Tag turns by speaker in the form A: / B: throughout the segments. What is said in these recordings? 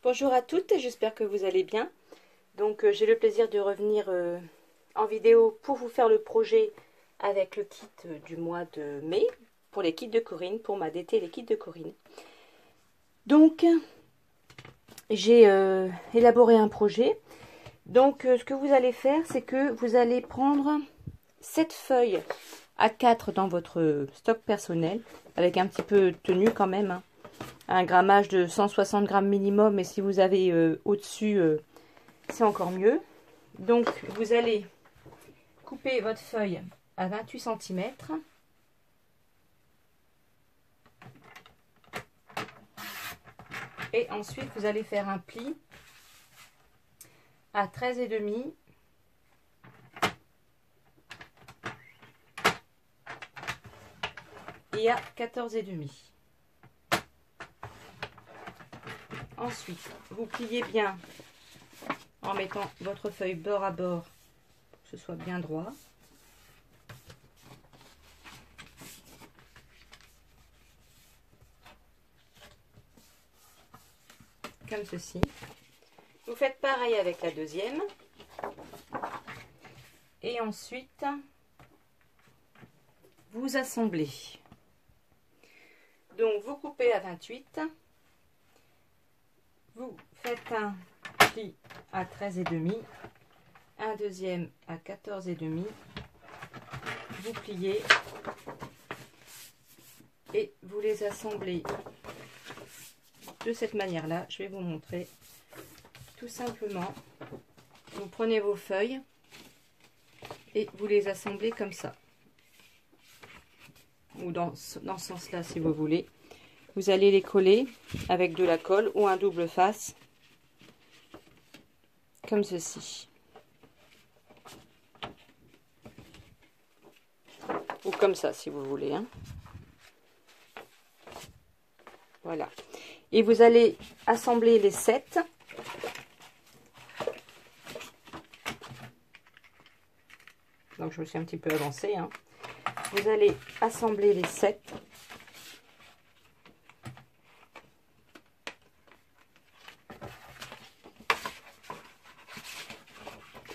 A: Bonjour à toutes, j'espère que vous allez bien. Donc j'ai le plaisir de revenir en vidéo pour vous faire le projet avec le kit du mois de mai pour les kits de Corinne, pour ma d'été les kits de Corinne. Donc j'ai élaboré un projet. Donc ce que vous allez faire, c'est que vous allez prendre 7 feuilles A4 dans votre stock personnel, avec un petit peu de tenue quand même, hein. Un grammage de 160 grammes minimum, mais si vous avez au-dessus, c'est encore mieux. Donc, vous allez couper votre feuille à 28 cm. Et ensuite, vous allez faire un pli à 13,5 et à 14,5. Ensuite, vous pliez bien en mettant votre feuille bord à bord pour que ce soit bien droit. Comme ceci. Vous faites pareil avec la deuxième. Et ensuite, vous assemblez. Donc, vous coupez à 28. Vous faites un pli à 13,5, un deuxième à 14,5, vous pliez et vous les assemblez de cette manière-là. Je vais vous montrer tout simplement. Vous prenez vos feuilles et vous les assemblez comme ça, ou dans ce sens-là si vous voulez. Vous allez les coller avec de la colle ou un double face, comme ceci. Ou comme ça, si vous voulez, hein. Voilà. Et vous allez assembler les 7. Donc, je me suis un petit peu avancée, hein. Vous allez assembler les 7.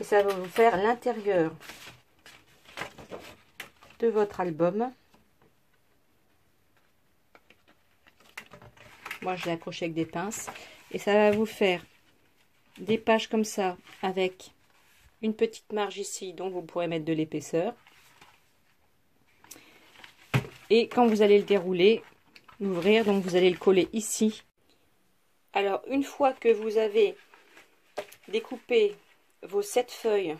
A: Et ça va vous faire l'intérieur de votre album. Moi, je l'ai accroché avec des pinces. Et ça va vous faire des pages comme ça, avec une petite marge ici, dont vous pourrez mettre de l'épaisseur. Et quand vous allez le dérouler, l'ouvrir, donc vous allez le coller ici. Alors, une fois que vous avez découpé vos 7 feuilles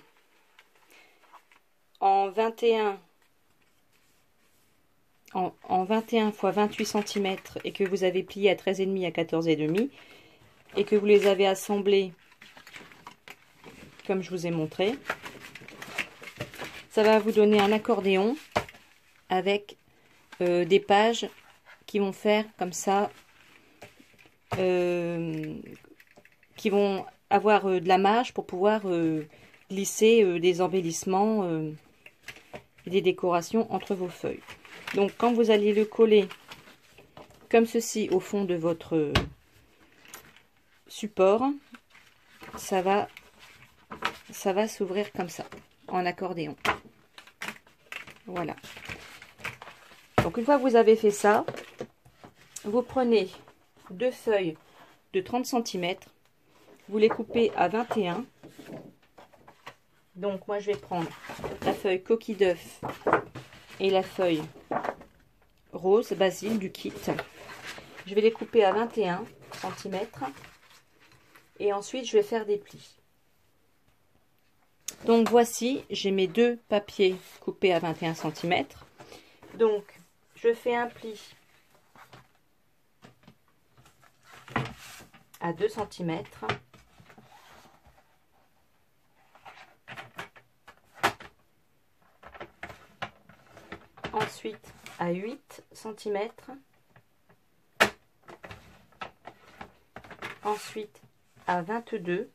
A: en 21 x 28 cm et que vous avez plié à 13,5 à 14,5 et que vous les avez assemblées comme je vous ai montré, ça va vous donner un accordéon avec des pages qui vont faire comme ça, qui vont avoir de la marge pour pouvoir glisser des embellissements et des décorations entre vos feuilles. Donc quand vous allez le coller comme ceci au fond de votre support, ça va s'ouvrir comme ça, en accordéon. Voilà. Donc une fois que vous avez fait ça, vous prenez 2 feuilles de 30 cm, vous les coupez à 21. Donc moi je vais prendre la feuille coquille d'œuf et la feuille rose basil du kit. Je vais les couper à 21 cm et ensuite je vais faire des plis. Donc voici, j'ai mes 2 papiers coupés à 21 cm. Donc je fais un pli à 2 cm. Ensuite à 8 cm. Ensuite à 22.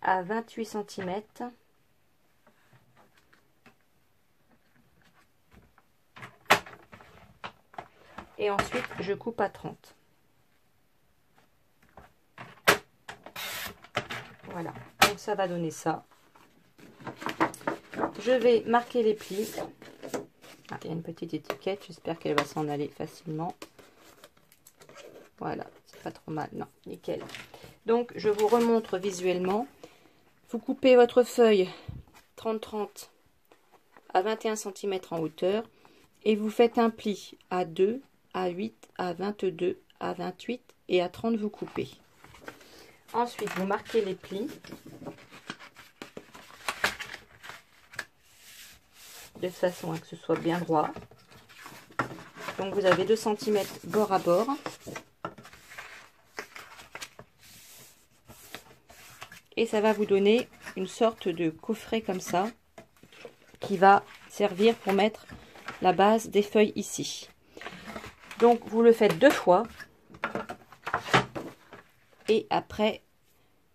A: À 28 cm. Et ensuite, je coupe à 30. Voilà, donc ça va donner ça. Je vais marquer les plis. Ah, il y a une petite étiquette, j'espère qu'elle va s'en aller facilement. Voilà, c'est pas trop mal, non, nickel. Donc, je vous remontre visuellement. Vous coupez votre feuille 30-30 à 21 cm en hauteur et vous faites un pli à 2, à 8, à 22, à 28 et à 30 vous coupez. Ensuite, vous marquez les plis. De façon à que ce soit bien droit. Donc vous avez 2 cm bord à bord. Et ça va vous donner une sorte de coffret comme ça, qui va servir pour mettre la base des feuilles ici. Donc vous le faites 2 fois. Et après,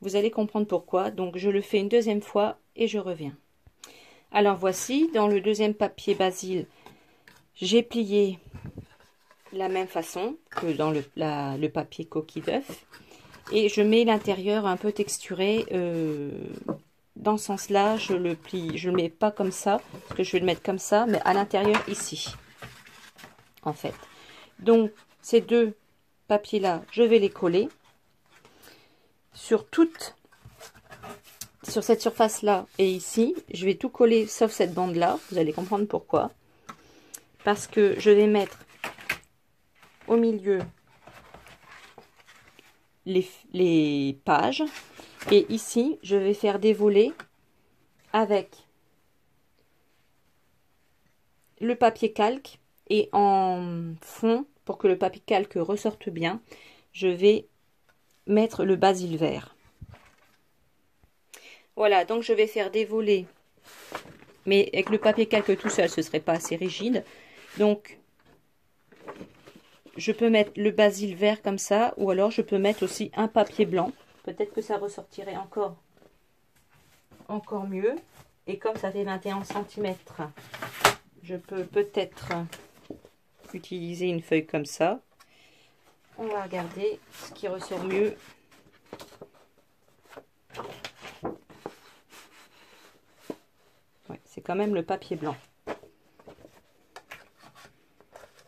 A: vous allez comprendre pourquoi. Donc je le fais une deuxième fois et je reviens. Alors voici, dans le deuxième papier basil, j'ai plié la même façon que dans le papier coquille d'œuf. Et je mets l'intérieur un peu texturé. Dans ce sens-là, je le plie. Je ne le mets pas comme ça, parce que je vais le mettre comme ça, mais à l'intérieur ici. En fait. Donc, ces deux papiers-là, je vais les coller. Sur cette surface-là et ici, je vais tout coller sauf cette bande-là. Vous allez comprendre pourquoi. Parce que je vais mettre au milieu les pages. Et ici, je vais faire des volets avec le papier calque. Et en fond, pour que le papier calque ressorte bien, je vais mettre le basil vert. Voilà, donc je vais faire des volets, mais avec le papier calque tout seul, ce ne serait pas assez rigide. Donc, je peux mettre le basil vert comme ça, ou alors je peux mettre aussi un papier blanc. Peut-être que ça ressortirait encore mieux. Et comme ça fait 21 cm, je peux peut-être utiliser une feuille comme ça. On va regarder ce qui ressort mieux. Ouais, c'est quand même le papier blanc.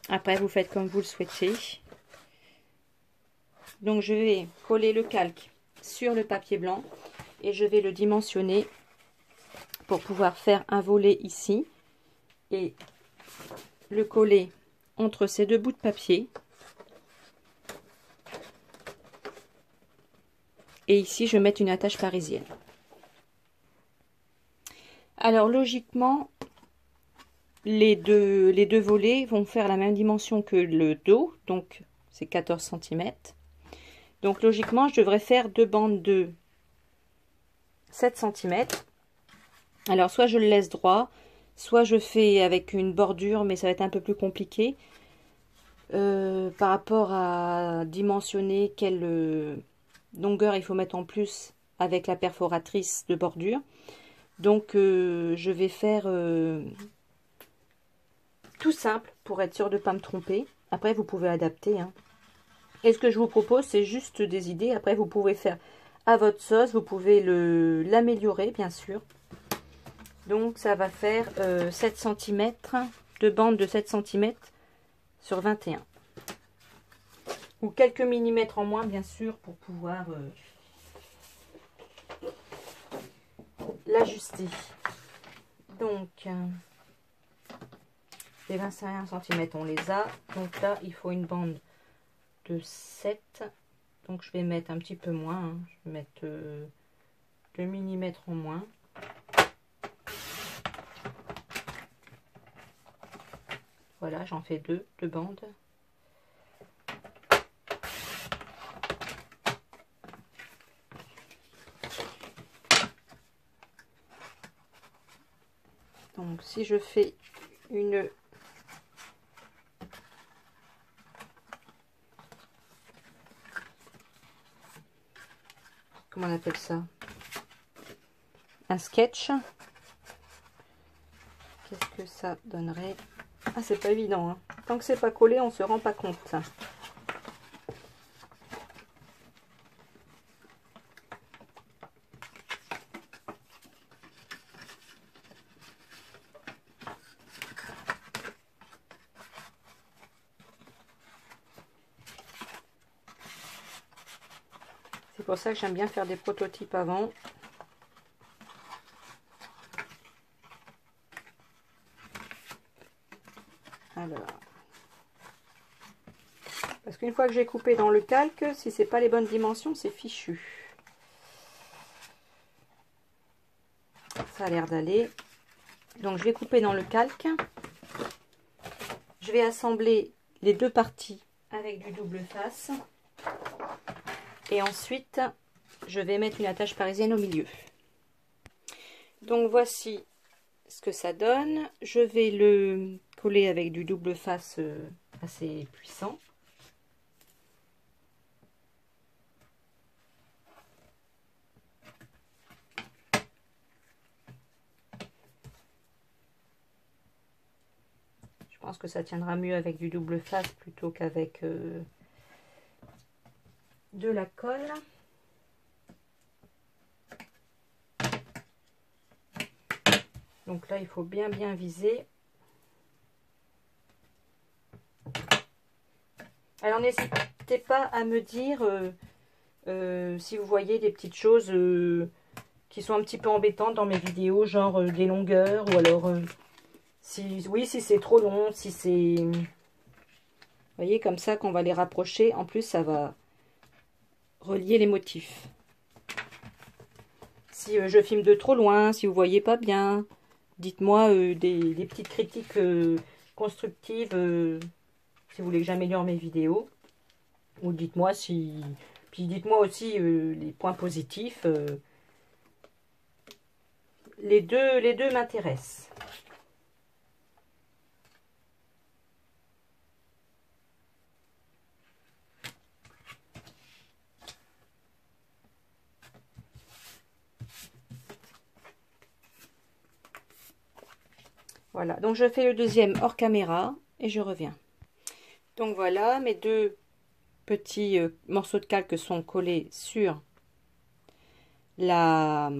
A: Après, vous faites comme vous le souhaitez. Donc, je vais coller le calque sur le papier blanc et je vais le dimensionner pour pouvoir faire un volet ici et le coller entre ces deux bouts de papier. Et ici, je vais mettre une attache parisienne. Alors, logiquement, les deux volets vont faire la même dimension que le dos, donc c'est 14 cm. Donc, logiquement, je devrais faire deux bandes de 7 cm. Alors, soit je le laisse droit, soit je fais avec une bordure, mais ça va être un peu plus compliqué par rapport à dimensionner quelle longueur il faut mettre en plus avec la perforatrice de bordure. Donc, je vais faire tout simple pour être sûr de ne pas me tromper. Après, vous pouvez adapter. Hein. Et ce que je vous propose, c'est juste des idées. Après, vous pouvez faire à votre sauce. Vous pouvez l'améliorer, bien sûr. Donc, ça va faire 7 cm, deux bandes de 7 cm sur 21. Ou quelques millimètres en moins, bien sûr, pour pouvoir l'ajuster. Donc, les 21 cm, on les a. Donc là, il faut une bande de 7. Donc, je vais mettre un petit peu moins. Hein. Je vais mettre 2 mm en moins. Voilà, j'en fais deux bandes. Donc, si je fais une... Comment on appelle ça? Un sketch. Qu'est-ce que ça donnerait? Ah, c'est pas évident, hein. Tant que c'est pas collé, on se rend pas compte. C'est pour ça que j'aime bien faire des prototypes avant. Alors, parce qu'une fois que j'ai coupé dans le calque, si c'est pas les bonnes dimensions, c'est fichu. Ça a l'air d'aller. Donc je vais couper dans le calque. Je vais assembler les deux parties avec du double face. Et ensuite, je vais mettre une attache parisienne au milieu. Donc voici ce que ça donne. Je vais le coller avec du double face assez puissant. Je pense que ça tiendra mieux avec du double face plutôt qu'avec de la colle. Donc là, il faut bien viser. Alors n'hésitez pas à me dire si vous voyez des petites choses qui sont un petit peu embêtantes dans mes vidéos, genre des longueurs, ou alors si c'est trop long, si c'est... Vous voyez, comme ça qu'on va les rapprocher. En plus, ça va relier les motifs. Si je filme de trop loin, si vous voyez pas bien, dites-moi des petites critiques constructives si vous voulez que j'améliore mes vidéos. Ou dites-moi si... Puis dites-moi aussi les points positifs. Les deux m'intéressent. Voilà, donc je fais le deuxième hors caméra et je reviens. Donc voilà, mes deux petits morceaux de calque sont collés sur la...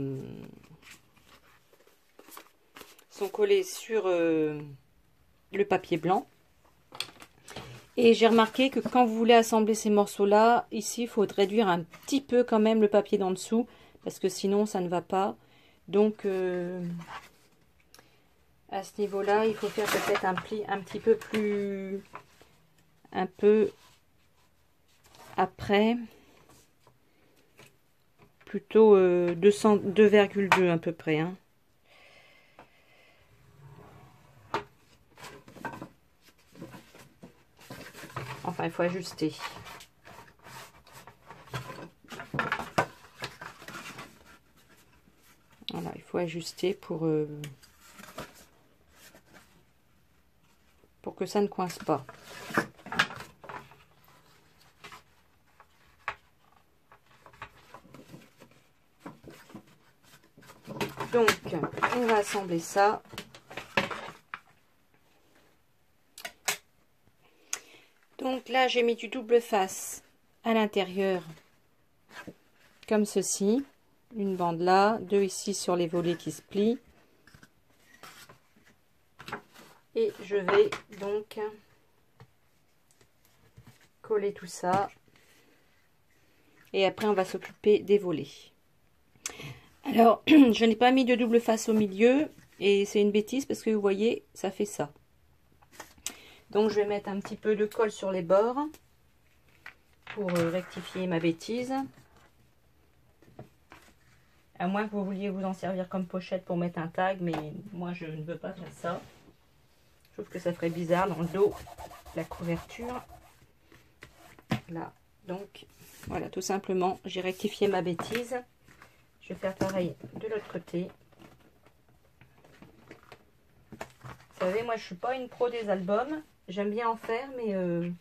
A: le papier blanc. Et j'ai remarqué que quand vous voulez assembler ces morceaux-là, ici, il faut réduire un petit peu quand même le papier d'en dessous, parce que sinon, ça ne va pas. Donc, à ce niveau-là, il faut faire peut-être un pli un petit peu plus... un peu après. Plutôt 2,2 à peu près. Hein. Enfin, il faut ajuster. Voilà, il faut ajuster pour que ça ne coince pas. Donc, on va assembler ça. Donc là, j'ai mis du double face à l'intérieur, comme ceci. Une bande là, deux ici sur les volets qui se plient. Et je vais donc coller tout ça. Et après, on va s'occuper des volets. Alors, je n'ai pas mis de double face au milieu. Et c'est une bêtise parce que vous voyez, ça fait ça. Donc, je vais mettre un petit peu de colle sur les bords pour rectifier ma bêtise. À moins que vous vouliez vous en servir comme pochette pour mettre un tag, mais moi, je ne veux pas faire ça. Je trouve que ça ferait bizarre dans le dos, la couverture. Là, donc, voilà, tout simplement, j'ai rectifié ma bêtise. Je vais faire pareil de l'autre côté. Vous savez, moi, je suis pas une pro des albums. J'aime bien en faire, mais...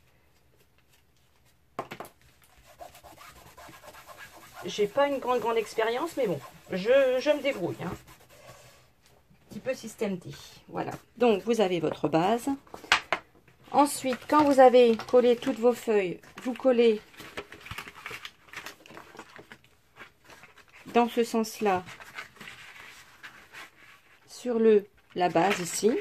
A: j'ai pas une grande expérience, mais bon, je me débrouille. Hein. petit peu système D. Voilà. Donc, vous avez votre base. Ensuite, quand vous avez collé toutes vos feuilles, vous collez dans ce sens-là sur la base ici.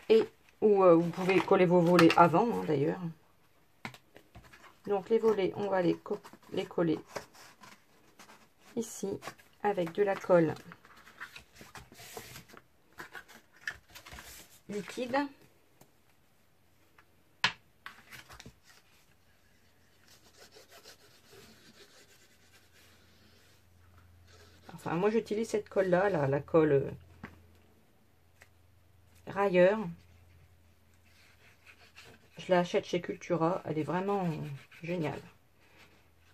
A: Et vous pouvez coller vos volets avant, hein, d'ailleurs. Donc les volets, on va les coller ici avec de la colle liquide. Enfin, moi j'utilise cette colle-là, la colle railleur. Je l'achète chez Cultura, elle est vraiment géniale.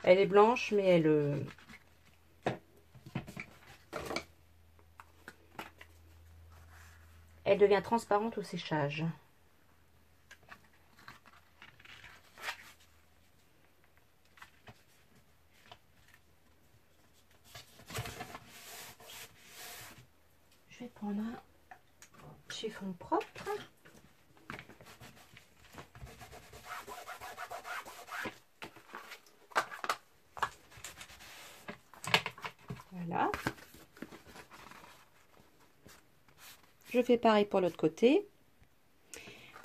A: Elle est blanche, mais elle devient transparente au séchage. Je vais prendre un chiffon propre. Voilà. Je fais pareil pour l'autre côté.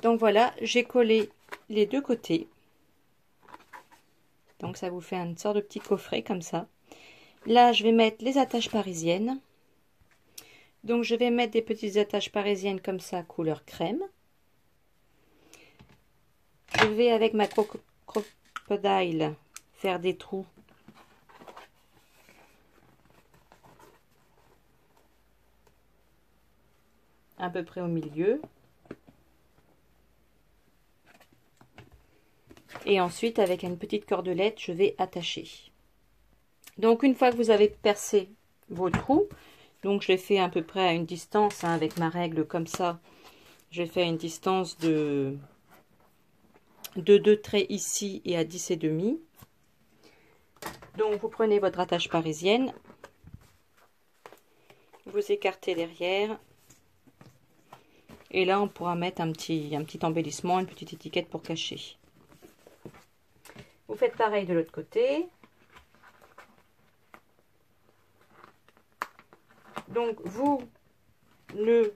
A: Donc voilà, j'ai collé les deux côtés. Donc ça vous fait une sorte de petit coffret comme ça. Là, je vais mettre les attaches parisiennes. Donc je vais mettre des petites attaches parisiennes comme ça, couleur crème. Je vais avec ma crocodile faire des trous. À peu près au milieu. Et ensuite, avec une petite cordelette, je vais attacher. Donc, une fois que vous avez percé vos trous, donc je les fais à peu près à une distance, hein, avec ma règle comme ça. Je fais une distance de 2 traits ici et à 10,5. Donc, vous prenez votre attache parisienne. Vous écartez derrière. Et là, on pourra mettre un petit embellissement, une petite étiquette pour cacher. Vous faites pareil de l'autre côté. Donc, vous ne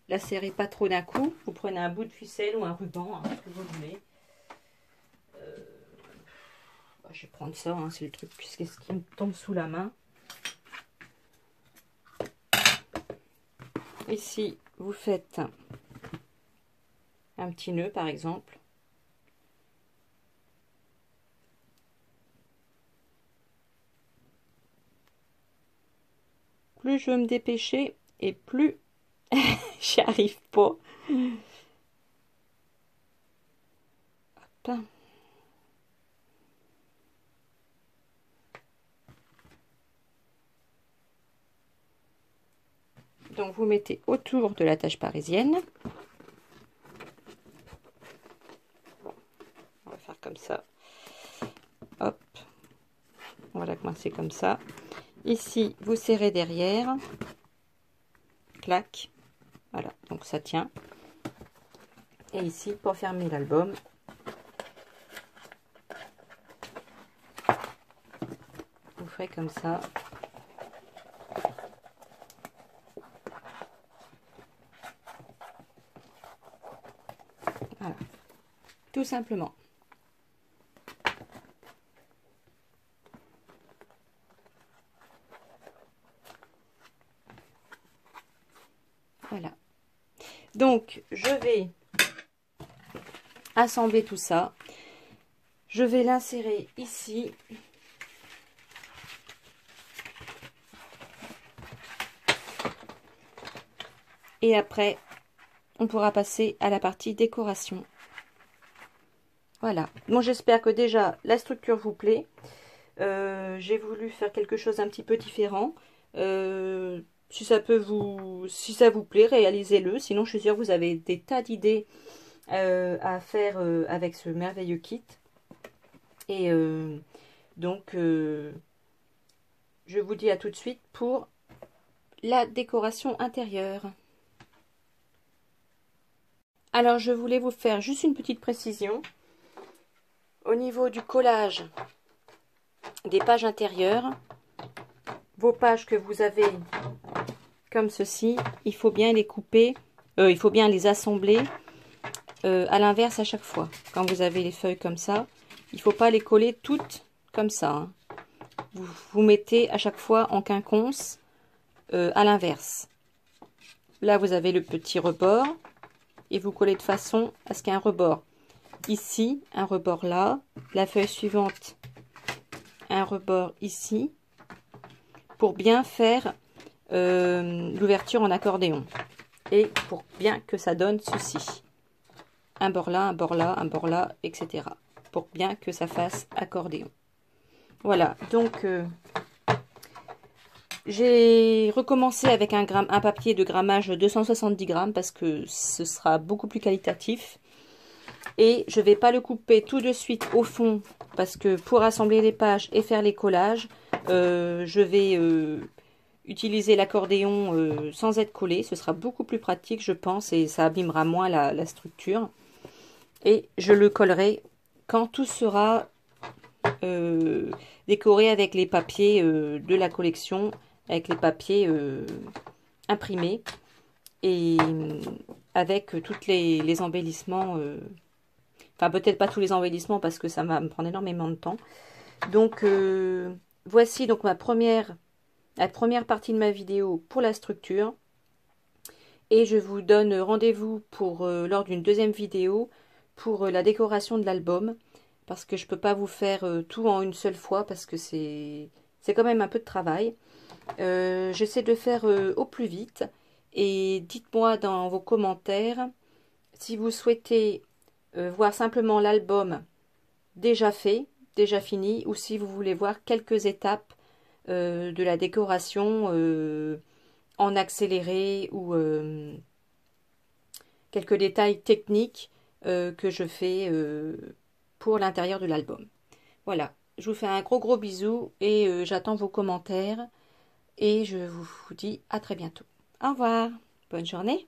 A: la serrez pas trop d'un coup. Vous prenez un bout de ficelle ou un ruban, hein, ce que vous voulez. Je vais prendre ça, hein, c'est le truc, puisque ce qui me tombe sous la main. Ici, vous faites un petit nœud, par exemple. Plus je veux me dépêcher et plus j'y arrive pas. Hop. Donc vous mettez autour de la tache parisienne. On va faire comme ça. Hop. On va la coincer comme ça. Ici, vous serrez derrière. Clac. Voilà, donc ça tient. Et ici, pour fermer l'album, vous ferez comme ça. Voilà, tout simplement. Voilà. Donc, je vais assembler tout ça. Je vais l'insérer ici. Et après, on pourra passer à la partie décoration. Voilà. Bon, j'espère que déjà la structure vous plaît. J'ai voulu faire quelque chose un petit peu différent. Si ça vous plaît, réalisez-le. Sinon, je suis sûre que vous avez des tas d'idées à faire avec ce merveilleux kit. Et Donc, je vous dis à tout de suite pour la décoration intérieure. Alors, je voulais vous faire juste une petite précision. Au niveau du collage des pages intérieures, vos pages que vous avez comme ceci, il faut bien les couper, il faut bien les assembler à l'inverse à chaque fois. Quand vous avez les feuilles comme ça, il ne faut pas les coller toutes comme ça. Hein. Vous mettez à chaque fois en quinconce à l'inverse. Là, vous avez le petit rebord et vous collez de façon à ce qu'il y ait un rebord. Ici, un rebord là. La feuille suivante, un rebord ici. Pour bien faire l'ouverture en accordéon. Et pour bien que ça donne ceci. Un bord là, un bord là, un bord là, etc. Pour bien que ça fasse accordéon. Voilà, donc j'ai recommencé avec un papier de grammage 270 grammes parce que ce sera beaucoup plus qualitatif. Et je ne vais pas le couper tout de suite au fond parce que pour assembler les pages et faire les collages, je vais utiliser l'accordéon sans être collé. Ce sera beaucoup plus pratique, je pense, et ça abîmera moins la structure. Et je le collerai quand tout sera décoré avec les papiers de la collection, avec les papiers imprimés et avec tous les embellissements. Enfin, peut-être pas tous les embellissements parce que ça va me prendre énormément de temps. Donc, voici donc la première partie de ma vidéo pour la structure. Et je vous donne rendez-vous pour lors d'une deuxième vidéo pour la décoration de l'album. Parce que je ne peux pas vous faire tout en une seule fois parce que c'est quand même un peu de travail. J'essaie de faire au plus vite. Et dites-moi dans vos commentaires si vous souhaitez voir simplement l'album déjà fait, déjà fini, ou si vous voulez voir quelques étapes de la décoration en accéléré ou quelques détails techniques que je fais pour l'intérieur de l'album. Voilà, je vous fais un gros bisou et j'attends vos commentaires et je vous dis à très bientôt. Au revoir, bonne journée.